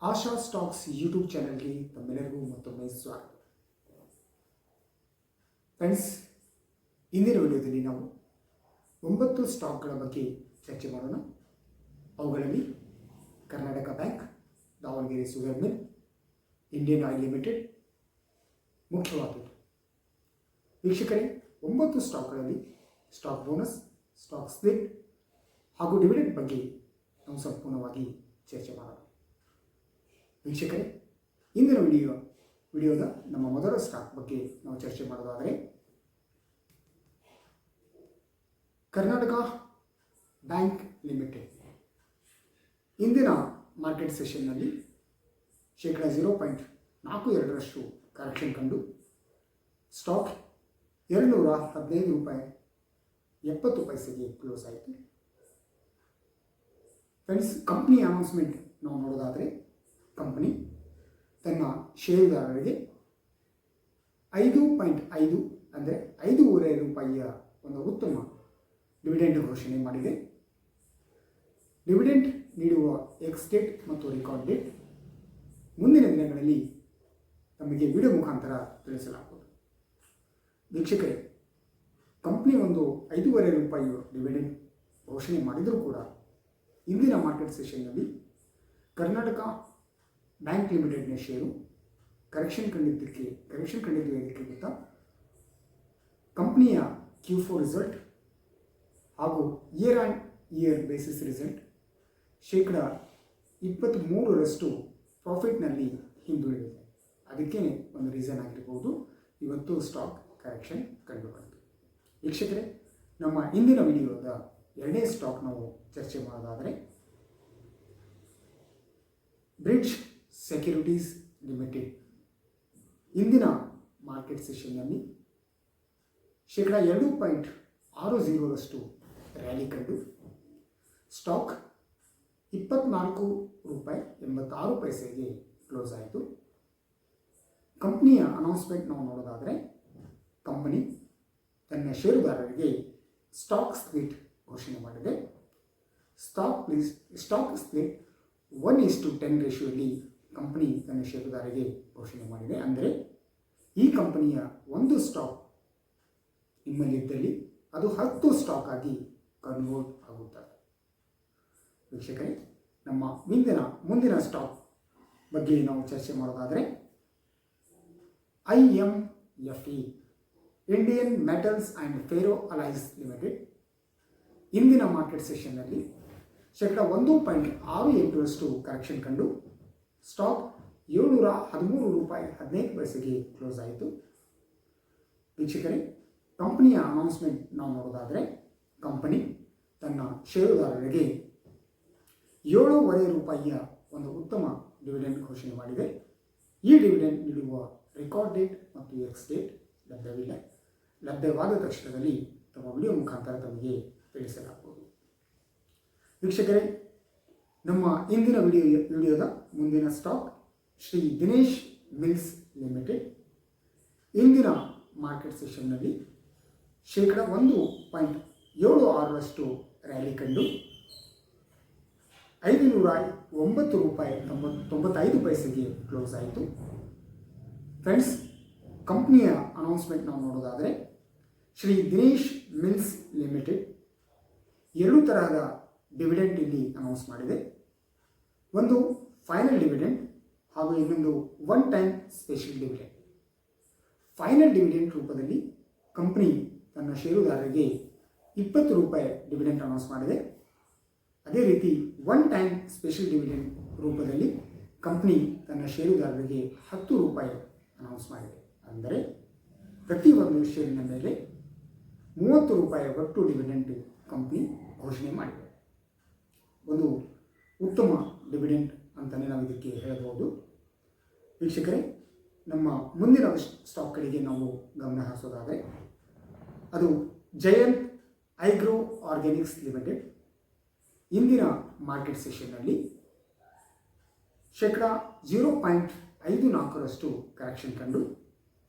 ಆಶಾ stocks YouTube ಚಾನೆಲ್ಗೆ ತಮ್ಮೆಲ್ಲರಿಗೂ ಮತ್ತೊಮ್ಮೆ ಸ್ವಾಗತ. ಫ್ರೆಂಡ್ಸ್, ಇಂದಿನ ವಿಡಿಯೋದಲ್ಲಿ ನಾವು 9 ಸ್ಟಾಕ್ಗಳ ಬಗ್ಗೆ ಚರ್ಚೆ ಮಾಡೋಣ. ಅವುಗಳಲ್ಲಿ Karnataka bank, Davanagere sugar mill, Indian oil limited ಮುಖ್ಯವಾದದ್ದು. ವೀಕ್ಷಕರೇ, 9 ಸ್ಟಾಕ್ಗಳಲ್ಲಿ ಸ್ಟಾಕ್ ಬೋನಸ್, ಸ್ಟಾಕ್ ಸ್ಪ್ಲಿಟ್ ಹಾಗೂ ಡಿವಿಡೆಂಡ್ ಬಗ್ಗೆ ನಾವು ಸಂಪೂರ್ಣವಾಗಿ ಚರ್ಚೆ ಮಾಡೋಣ. ವೀಕ್ಷಕರೇ, ಇಂದಿನ ವಿಡಿಯೋದ ನಮ್ಮ ಮೊದಲ ಸ್ಟಾಕ್ ಬಗ್ಗೆ ನಾವು ಚರ್ಚೆ ಮಾಡೋದಾದರೆ ಕರ್ನಾಟಕ ಬ್ಯಾಂಕ್ ಲಿಮಿಟೆಡ್. ಇಂದಿನ ಮಾರ್ಕೆಟ್ ಸೆಷನ್ನಲ್ಲಿ ಶೇಕಡ 0.42% ಕರೆಕ್ಷನ್ ಕಂಡು ಸ್ಟಾಕ್ ₹215.70 ಕ್ಲೋಸ್ ಆಯಿತು. ಫ್ರೆಂಡ್ಸ್, ಕಂಪ್ನಿ ಅನೌನ್ಸ್ಮೆಂಟ್ ನಾವು ನೋಡೋದಾದರೆ ಕಂಪನಿ ತನ್ನ ಷೇರುದಾರರಿಗೆ 5.5 ಅಂದರೆ ₹5.5 ಒಂದು ಉತ್ತಮ ಡಿವಿಡೆಂಡ್ ಘೋಷಣೆ ಮಾಡಿದೆ. ಡಿವಿಡೆಂಡ್ ನೀಡುವ ಎಕ್ಸ್ ಡೇಟ್ ಮತ್ತು ರೆಕಾರ್ಡ್ ಡೇಟ್ ಮುಂದಿನ ದಿನಗಳಲ್ಲಿ ತಮಗೆ ವಿಡಿಯೋ ಮುಖಾಂತರ ತಿಳಿಸಲಾಗುವುದು. ವೀಕ್ಷಕರೇ, ಕಂಪ್ನಿ ಒಂದು ₹5.5 ಡಿವಿಡೆಂಡ್ ಘೋಷಣೆ ಮಾಡಿದರೂ ಕೂಡ ಇಂದಿನ ಮಾರ್ಕೆಟ್ ಸೆಷನ್ನಲ್ಲಿ ಕರ್ನಾಟಕ ಬ್ಯಾಂಕ್ ಲಿಮಿಟೆಡ್ನ ಷೇರು ಕರೆಕ್ಷನ್ ಕಂಡಿದ್ದು ಇದಕ್ಕೆ ಗೊತ್ತಾ, ಕಂಪ್ನಿಯ Q4 ರಿಸಲ್ಟ್ ಹಾಗೂ year on year basis result ಶೇಕಡ 23% ಪ್ರಾಫಿಟ್ನಲ್ಲಿ ಹಿಂದುಳಿದಿದೆ. ಅದಕ್ಕೇ ಒಂದು ರೀಸನ್ ಆಗಿರ್ಬೋದು ಇವತ್ತು ಸ್ಟಾಕ್ ಕರೆಕ್ಷನ್ ಕಂಡುಬಂತು. ವೀಕ್ಷಕರೇ, ನಮ್ಮ ಇಂದಿನ ವಿಡಿಯೋದ ಎರಡನೇ ಸ್ಟಾಕ್ ನಾವು ಚರ್ಚೆ ಮಾಡೋದಾದರೆ ಬ್ರಿಡ್ಜ್ ಸೆಕ್ಯೂರಿಟೀಸ್ ಲಿಮಿಟೆಡ್. ಇಂದಿನ ಮಾರ್ಕೆಟ್ ಸೆಷನ್ನಲ್ಲಿ ಶೇಕಡ 2.60% ರ್ಯಾಲಿ ಕಂಡು ಸ್ಟಾಕ್ ₹24.86 ಕ್ಲೋಸ್ ಆಯಿತು. ಕಂಪ್ನಿಯ ಅನೌನ್ಸ್ಮೆಂಟ್ ನಾವು ನೋಡೋದಾದರೆ ಕಂಪನಿ ತನ್ನ ಷೇರುದಾರರಿಗೆ ಸ್ಟಾಕ್ ಸ್ಪ್ಲಿಟ್ ಘೋಷಣೆ ಮಾಡಿದೆ. ಸ್ಟಾಕ್ ಸ್ಪ್ಲಿಟ್ 1:10 ರೇಷಿಯೋಲ್ಲಿ ಕಂಪನಿ ತನ್ನ ಷೇರುದಾರರಿಗೆ ಘೋಷಣೆ ಮಾಡಿದೆ. ಅಂದರೆ ಈ ಕಂಪನಿಯ ಒಂದು ಸ್ಟಾಕ್ ನಿಮ್ಮಲ್ಲಿದ್ದಲ್ಲಿ ಅದು 10 ಸ್ಟಾಕ್ ಆಗಿ ಕನ್ವರ್ಟ್ ಆಗುತ್ತದೆ. ವೀಕ್ಷಕರೇ, ನಮ್ಮ ಮುಂದಿನ ಸ್ಟಾಕ್ ಬಗ್ಗೆ ನಾವು ಚರ್ಚೆ ಮಾಡೋದಾದರೆ IMFE Indian metals and ಫೆರೋ alloys limited. ಇಂದಿನ ಮಾರ್ಕೆಟ್ ಸೆಷನ್ನಲ್ಲಿ ಶೇಕಡ 1.68% ಕರೆಕ್ಷನ್ ಕಂಡು ಸ್ಟಾಕ್ ₹713.15 ಕ್ಲೋಸ್ ಆಯಿತು. ವೀಕ್ಷಕರೇ, ಕಂಪನಿಯ ಅನೌನ್ಸ್ಮೆಂಟ್ ನಾವು ನೋಡೋದಾದರೆ ಕಂಪನಿ ತನ್ನ ಷೇರುದಾರರಿಗೆ ₹7.5 ಒಂದು ಉತ್ತಮ ಡಿವಿಡೆಂಡ್ ಘೋಷಣೆ ಮಾಡಿದೆ. ಈ ಡಿವಿಡೆಂಡ್ ನೀಡುವ ರೆಕಾರ್ಡ್ ಡೇಟ್ ಮತ್ತು ಎಕ್ಸ್ ಡೇಟ್ ಲಭ್ಯವಿಲ್ಲ. ಲಭ್ಯವಾದ ತಕ್ಷಣದಲ್ಲಿ ತಮ್ಮ ವಿಡಿಯೋ ಮುಖಾಂತರ ತಮಗೆ ತಿಳಿಸಲಾಗುವುದು. ವೀಕ್ಷಕರೇ, ನಮ್ಮ ಇಂದಿನ ವಿಡಿಯೋದ ಮುಂದಿನ stock Shri Dinesh Mills Limited. ಇಂದಿನ ಮಾರ್ಕೆಟ್ ಸೆಷನ್ನಲ್ಲಿ ಶೇಕಡ 1.76% ರ್ಯಾಲಿ ಕಂಡು ₹509.95 ಕ್ಲೋಸ್ ಆಯಿತು. ಫ್ರೆಂಡ್ಸ್, ಕಂಪ್ನಿಯ ಅನೌನ್ಸ್ಮೆಂಟ್ ನಾವು ನೋಡೋದಾದರೆ ಶ್ರೀ ದಿನೇಶ್ ಮಿಲ್ಸ್ ಲಿಮಿಟೆಡ್ 2 ತರಹದ ಡಿವಿಡೆಂಡ್ ಇಲ್ಲಿ ಅನೌನ್ಸ್ ಮಾಡಿದೆ. ಒಂದು ಫೈನಲ್ ಡಿವಿಡೆಂಡ್ ಹಾಗೂ ಇನ್ನೊಂದು one time special dividend. Final dividend ರೂಪದಲ್ಲಿ ಕಂಪನಿ ತನ್ನ ಷೇರುದಾರರಿಗೆ ₹20 ಡಿವಿಡೆಂಡ್ ಅನೌನ್ಸ್ ಮಾಡಿದೆ. ಅದೇ ರೀತಿ ಒನ್ ಟೈಮ್ ಸ್ಪೆಷಲ್ ಡಿವಿಡೆಂಡ್ ರೂಪದಲ್ಲಿ ಕಂಪನಿ ತನ್ನ ಷೇರುದಾರರಿಗೆ ₹10 ಅನೌನ್ಸ್ ಮಾಡಿದೆ. ಅಂದರೆ ಪ್ರತಿಯೊಂದು ಷೇರಿನ ಮೇಲೆ ₹30 ಒಟ್ಟು ಡಿವಿಡೆಂಡ್ ಕಂಪನಿ ಘೋಷಣೆ ಮಾಡಿದೆ. ಒಂದು ಉತ್ತಮ ಡಿವಿಡೆಂಡ್ ಅಂತಲೇ ನಾವು ಇದಕ್ಕೆ ಹೇಳಬಹುದು. ವೀಕ್ಷಕರೇ, ನಮ್ಮ ಮುಂದಿನ ಸ್ಟಾಕ್ಗಳಿಗೆ ನಾವು ಗಮನ ಹರಿಸೋದಾದರೆ ಅದು ಜಯಂತ್ ಐಗ್ರೋ ಆರ್ಗ್ಯಾನಿಕ್ಸ್ ಲಿಮಿಟೆಡ್. ಇಂದಿನ ಮಾರ್ಕೆಟ್ ಸೆಷನ್ನಲ್ಲಿ ಶೇಕಡ 0.54% ಕರೆಕ್ಷನ್ ಕಂಡು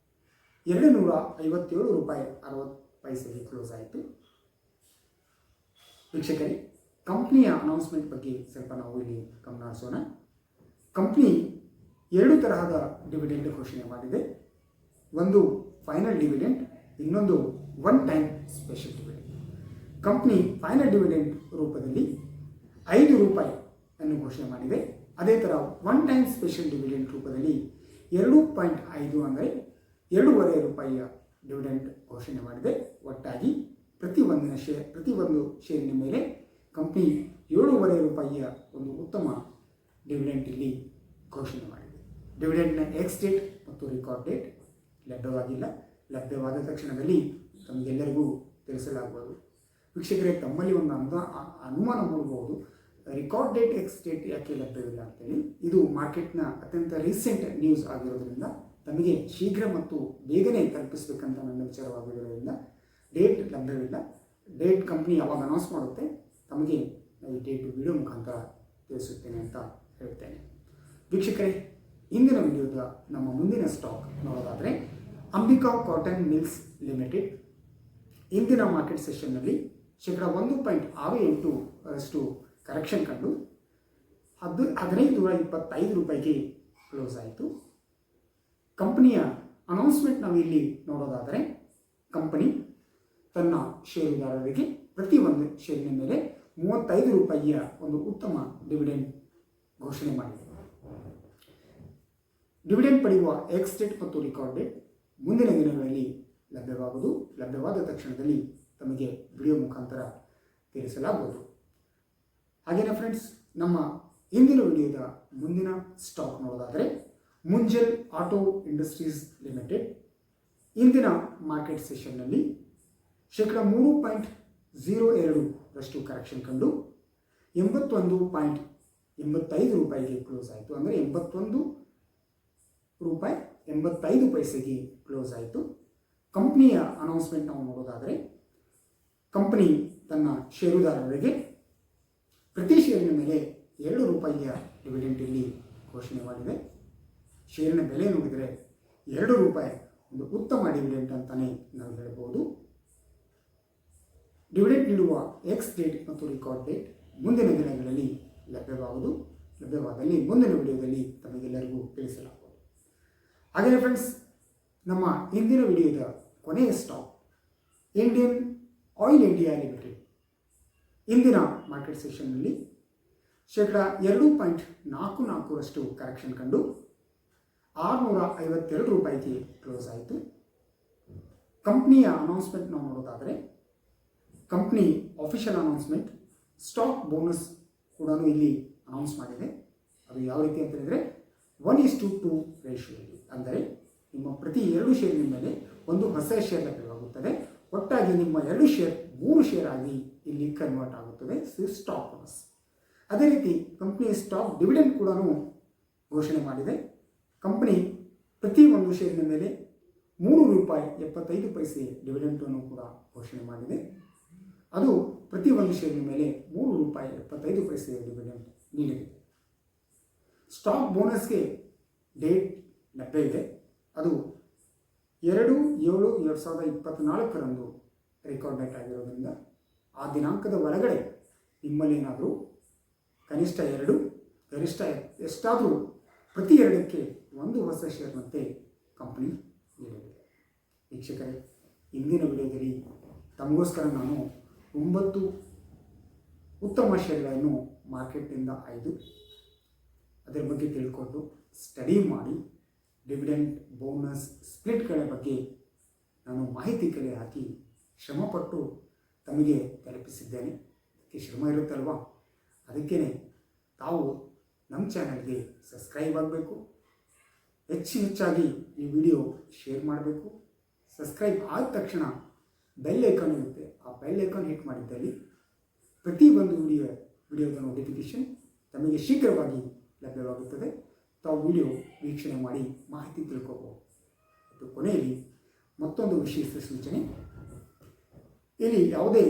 ₹257.60 ಕ್ಲೋಸ್ ಆಯಿತು. ವೀಕ್ಷಕರೇ, ಕಂಪ್ನಿಯ ಅನೌನ್ಸ್ಮೆಂಟ್ ಬಗ್ಗೆ ಸ್ವಲ್ಪ ನಾವು ಇಲ್ಲಿ ಗಮನ ಹರಿಸೋಣ. ಕಂಪ್ನಿ ಎರಡು ತರಹದ ಡಿವಿಡೆಂಡ್ ಘೋಷಣೆ ಮಾಡಿದೆ. ಒಂದು ಫೈನಲ್ ಡಿವಿಡೆಂಡ್, ಇನ್ನೊಂದು one time special dividend. Company final dividend ರೂಪದಲ್ಲಿ 5 ರೂಪಾಯಿ ಅನ್ನು ಘೋಷಣೆ ಮಾಡಿದೆ. ಅದೇ ಥರ ಒನ್ ಟೈಮ್ ಸ್ಪೆಷಲ್ ಡಿವಿಡೆಂಡ್ ರೂಪದಲ್ಲಿ 2.5 ಅಂದರೆ 2.5 ರೂಪಾಯಿಯ ಡಿವಿಡೆಂಡ್ ಘೋಷಣೆ ಮಾಡಿದೆ. ಒಟ್ಟಾಗಿ ಪ್ರತಿ ಒಂದು ಶೇರಿನ ಮೇಲೆ ಕಂಪ್ನಿ 7.5 ರೂಪಾಯಿಯ ಒಂದು ಉತ್ತಮ ಡಿವಿಡೆಂಡ್ ಇಲ್ಲಿ ಘೋಷಣೆ ಮಾಡಿದೆ. ಡಿವಿಡೆಂಡ್ನ ಎಕ್ಸ್ ಡೇಟ್ ಮತ್ತು ರೆಕಾರ್ಡ್ ಡೇಟ್ ಲಭ್ಯವಾಗಿಲ್ಲ. ಲಭ್ಯವಾದ ತಕ್ಷಣದಲ್ಲಿ ತಮಗೆಲ್ಲರಿಗೂ ತಿಳಿಸಲಾಗುವುದು. ವೀಕ್ಷಕರೇ, ತಮ್ಮಲ್ಲಿ ಒಂದು ಅನುಮಾನ ಮೂಡಬಹುದು, ರೆಕಾರ್ಡ್ ಡೇಟ್ ಎಕ್ಸ್ ಡೇಟ್ ಯಾಕೆ ಲಭ್ಯವಿಲ್ಲ ಅಂತೇಳಿ. ಇದು ಮಾರ್ಕೆಟ್ನ ಅತ್ಯಂತ ರೀಸೆಂಟ್ ನ್ಯೂಸ್ ಆಗಿರೋದ್ರಿಂದ ತಮಗೆ ಶೀಘ್ರ ಮತ್ತು ಬೇಗನೆ ತಲುಪಿಸಬೇಕಂತ ನನ್ನ ವಿಚಾರವಾಗಿರೋದ್ರಿಂದ ಡೇಟ್ ಲಭ್ಯವಿಲ್ಲ. ಡೇಟ್ ಕಂಪ್ನಿ ಯಾವಾಗ ಅನೌನ್ಸ್ ಮಾಡುತ್ತೆ ತಮಗೆ ಈ ಡೇಟ್ ವಿಡಿಯೋ ಮುಖಾಂತರ ತಿಳಿಸುತ್ತೇನೆ ಅಂತ ಹೇಳ್ತೇನೆ. ವೀಕ್ಷಕರೇ, ಇಂದಿನ ವಿಡಿಯೋದ ನಮ್ಮ ಮುಂದಿನ ಸ್ಟಾಕ್ ನೋಡೋದಾದರೆ ಅಂಬಿಕಾ ಕಾಟನ್ ಮಿಲ್ಸ್ ಲಿಮಿಟೆಡ್ ಇಂದಿನ ಮಾರ್ಕೆಟ್ ಸೆಷನ್ನಲ್ಲಿ 1.68% ಕರೆಕ್ಷನ್ ಕಂಡು 1525 ರೂಪಾಯಿಗೆ ಕ್ಲೋಸ್ ಆಯಿತು. ಕಂಪನಿಯ ಅನೌನ್ಸ್ಮೆಂಟ್ ನಾವು ಇಲ್ಲಿ ನೋಡೋದಾದರೆ ಕಂಪನಿ ತನ್ನ ಷೇರುದಾರರಿಗೆ ಪ್ರತಿ ಒಂದು ಷೇರಿನ ಮೇಲೆ 35 ರೂಪಾಯಿಯ ಒಂದು ಉತ್ತಮ ಡಿವಿಡೆಂಡ್ ಘೋಷಣೆ ಮಾಡಿದೆ. ಡಿವಿಡೆಂಡ್ ಪಡೆಯುವ ಎಕ್ಸ್ ಡೇಟ್ ಮತ್ತು ರೆಕಾರ್ಡ್ ಡೇಟ್ ಮುಂದಿನ ದಿನಗಳಲ್ಲಿ ಲಭ್ಯವಾದ ತಕ್ಷಣದಲ್ಲಿ ತಮಗೆ ವಿಡಿಯೋ ಮುಖಾಂತರ ತಿಳಿಸಲಾಗುವುದು. ಹಾಗೆಯೇ ಫ್ರೆಂಡ್ಸ್, ನಮ್ಮ ಇಂದಿನ ವಿಡಿಯೋದ ಮುಂದಿನ ಸ್ಟಾಕ್ ನೋಡೋದಾದರೆ ಮುಂಜಲ್ ಆಟೋ ಇಂಡಸ್ಟ್ರೀಸ್ ಲಿಮಿಟೆಡ್ ಇಂದಿನ ಮಾರ್ಕೆಟ್ ಸೆಷನ್ನಲ್ಲಿ 3.02% ಕರೆಕ್ಷನ್ ಕಂಡು 81.85 ರೂಪಾಯಿಗೆ ಕ್ಲೋಸ್ ಆಯಿತು. ಅಂದರೆ 81 ರೂಪಾಯಿ 85 ಪೈಸೆಗೆ ಕ್ಲೋಸ್ ಆಯಿತು. ಕಂಪ್ನಿಯ ಅನೌನ್ಸ್ಮೆಂಟ್ ನಾವು ನೋಡೋದಾದರೆ ಕಂಪನಿ ತನ್ನ ಷೇರುದಾರರಿಗೆ ಪ್ರತಿ ಷೇರಿನ ಮೇಲೆ 2 ರೂಪಾಯಿಯ ಡಿವಿಡೆಂಡ್ ಇಲ್ಲಿ ಘೋಷಣೆ ಮಾಡಿದೆ. ಷೇರಿನ ಬೆಲೆ ನೋಡಿದರೆ 2 ರೂಪಾಯಿ ಒಂದು ಉತ್ತಮ ಡಿವಿಡೆಂಡ್ ಅಂತಲೇ ನಾವು ಹೇಳಬಹುದು. ಡಿವಿಡೆಂಡ್ ನೀಡುವ ಎಕ್ಸ್ ಡೇಟ್ ಮತ್ತು ರೆಕಾರ್ಡ್ ಡೇಟ್ ಮುಂದಿನ ದಿನಗಳಲ್ಲಿ ಲಭ್ಯವಾದಲ್ಲಿ ಮುಂದಿನ ವಿಡಿಯೋದಲ್ಲಿ ತಮಗೆಲ್ಲರಿಗೂ ತಿಳಿಸಲಾಗುವುದು. ಹಾಗೆಯೇ ಫ್ರೆಂಡ್ಸ್, ನಮ್ಮ ಇಂದಿನ ವಿಡಿಯೋದ ಕೊನೆಯ stock Indian oil India limited ಇಂದಿನ ಮಾರ್ಕೆಟ್ ಸೆಷನ್ನಲ್ಲಿ 2.44% ಕರೆಕ್ಷನ್ ಕಂಡು 652 ರೂಪಾಯಿಗೆ ಕ್ಲೋಸ್ ಆಯಿತು. ಕಂಪ್ನಿಯ ಅನೌನ್ಸ್ಮೆಂಟ್ ನಾವು ನೋಡೋದಾದರೆ company official announcement stock bonus ಕೂಡ ಇಲ್ಲಿ ಅನೌನ್ಸ್ ಮಾಡಿದೆ. ಅದು ಯಾವ ರೀತಿ ಅಂತ ಹೇಳಿದರೆ 1:2 ರೇಷಿಯೋದಲ್ಲಿ, ಅಂದರೆ ನಿಮ್ಮ ಪ್ರತಿ 2 ಷೇರಿನ ಮೇಲೆ ಒಂದು ಹೊಸ ಶೇರ್ ಲಭ್ಯವಾಗುತ್ತದೆ. ಒಟ್ಟಾಗಿ ನಿಮ್ಮ 2 ಶೇರ್ 3 ಶೇರ್ ಆಗಿ ಇಲ್ಲಿ ಕನ್ವರ್ಟ್ ಆಗುತ್ತದೆ ಸ್ಟಾಕ್ ಬೋನಸ್. ಅದೇ ರೀತಿ ಕಂಪ್ನಿ ಸ್ಟಾಕ್ ಡಿವಿಡೆಂಡ್ ಕೂಡ ಘೋಷಣೆ ಮಾಡಿದೆ. ಕಂಪನಿ ಪ್ರತಿ ಒಂದು ಷೇರಿನ ಮೇಲೆ 3 ರೂಪಾಯಿ 75 ಪೈಸೆ ಡಿವಿಡೆಂಟನ್ನು ಕೂಡ ಘೋಷಣೆ ಮಾಡಿದೆ. ಅದು ಪ್ರತಿ ಒಂದು ಷೇರಿನ ಮೇಲೆ 3 ರೂಪಾಯಿ 75 ಪೈಸೆ ಡಿವಿಡೆಂಟ್ ನೀಡಿದೆ. ಸ್ಟಾಕ್ ಬೋನಸ್ಗೆ ಡೇಟ್ ಲಭ್ಯ ಇದೆ. ಅದು 2/7/2024 ರೆಕಾರ್ಡ್ ಡೇಟ್ ಆಗಿರೋದ್ರಿಂದ ಆ ದಿನಾಂಕದ ಒಳಗಡೆ ನಿಮ್ಮಲ್ಲೇನಾದರೂ ಕನಿಷ್ಠ 2 ಗರಿಷ್ಠ ಎಷ್ಟಾದರೂ ಪ್ರತಿ 2ಕ್ಕೆ ಒಂದು ಹೊಸ ಶೇರ್ನಂತೆ ಕಂಪನಿ ನೀಡಲಿದೆ. ವೀಕ್ಷಕರೇ, ಇಂದಿನ ವಿಡಿಯೋದಲ್ಲಿ ತಮಗೋಸ್ಕರ ನಾನು 9 ಉತ್ತಮ ಶೇರ್ಗಳನ್ನು ಮಾರ್ಕೆಟ್ನಿಂದ ಆಯ್ದು ಅದರ ಬಗ್ಗೆ ತಿಳ್ಕೊಂಡು ಸ್ಟಡಿ ಮಾಡಿ ಡಿವಿಡೆಂಡ್ ಬೋನಸ್ ಸ್ಪ್ಲಿಟ್ಗಳ ಬಗ್ಗೆ ನಾನು ಮಾಹಿತಿ ಕಲೆ ಹಾಕಿ ಶ್ರಮಪಟ್ಟು ತಮಗೆ ತಲುಪಿಸಿದ್ದೇನೆ. ಅದಕ್ಕೆ ಶ್ರಮ ಇರುತ್ತಲ್ವ, ಅದಕ್ಕೇ ತಾವು ನಮ್ಮ ಚಾನಲ್ಗೆ ಸಬ್ಸ್ಕ್ರೈಬ್ ಆಗಬೇಕು. ಹೆಚ್ಚಾಗಿ ಈ ವಿಡಿಯೋ ಶೇರ್ ಮಾಡಬೇಕು. ಸಬ್ಸ್ಕ್ರೈಬ್ ಆದ ತಕ್ಷಣ ಬೆಲ್ ಐಕಾನ್ ಇರುತ್ತೆ, ಆ ಬೆಲ್ ಐಕಾನ್ ಹಿಟ್ ಮಾಡಿದ್ದಲ್ಲಿ ಪ್ರತಿ ಒಂದು ವಿಡಿಯೋದ ನೋಟಿಫಿಕೇಷನ್ ತಮಗೆ ಶೀಘ್ರವಾಗಿ ಲಭ್ಯವಾಗುತ್ತದೆ. ತಾವು ವಿಡಿಯೋ ವೀಕ್ಷಣೆ ಮಾಡಿ ಮಾಹಿತಿ ತಿಳ್ಕೋಬಹುದು. ಮತ್ತು ಕೊನೆಯಲ್ಲಿ ಮತ್ತೊಂದು ವಿಶೇಷ ಸೂಚನೆ, ಇಲ್ಲಿ ಯಾವುದೇ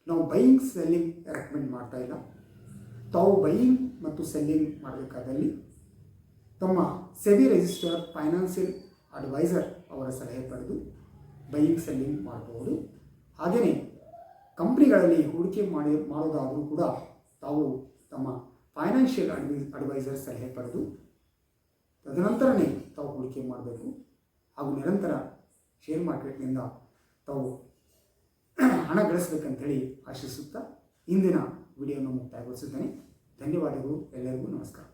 ನಾವು ಬೈಯಿಂಗ್ ಸೆಲ್ಲಿಂಗ್ ರೆಕಮೆಂಡ್ ಮಾಡ್ತಾ ಇಲ್ಲ. ತಾವು ಬೈಯಿಂಗ್ ಮತ್ತು ಸೆಲ್ಲಿಂಗ್ ಮಾಡಬೇಕಾದಲ್ಲಿ ತಮ್ಮ ಸೆಬಿ ರಿಜಿಸ್ಟರ್ ಫೈನಾನ್ಷಿಯಲ್ ಅಡ್ವೈಸರ್ ಅವರ ಸಲಹೆ ಪಡೆದು ಬೈಯಿಂಗ್ ಸೆಲ್ಲಿಂಗ್ ಮಾಡಬಹುದು. ಹಾಗೆಯೇ ಕಂಪ್ನಿಗಳಲ್ಲಿ ಹೂಡಿಕೆ ಮಾಡೋದಾದರೂ ಕೂಡ ತಾವು ತಮ್ಮ ಫೈನಾನ್ಷಿಯಲ್ ಅಡ್ವೈಸರ್ ಸಲಹೆ ಪಡೆದು ತದನಂತರನೇ ತಾವು ಹೂಡಿಕೆ ಮಾಡಬೇಕು ಹಾಗೂ ನಿರಂತರ ಶೇರ್ ಮಾರ್ಕೆಟ್ನಿಂದ ತಾವು ಹಣ ಗಳಿಸಬೇಕಂತೇಳಿ ಆಶಿಸುತ್ತಾ ಇಂದಿನ ವಿಡಿಯೋವನ್ನು ಮುಕ್ತಾಯಗೊಳಿಸುತ್ತೇನೆ. ಧನ್ಯವಾದಗಳು. ಎಲ್ಲರಿಗೂ ನಮಸ್ಕಾರ.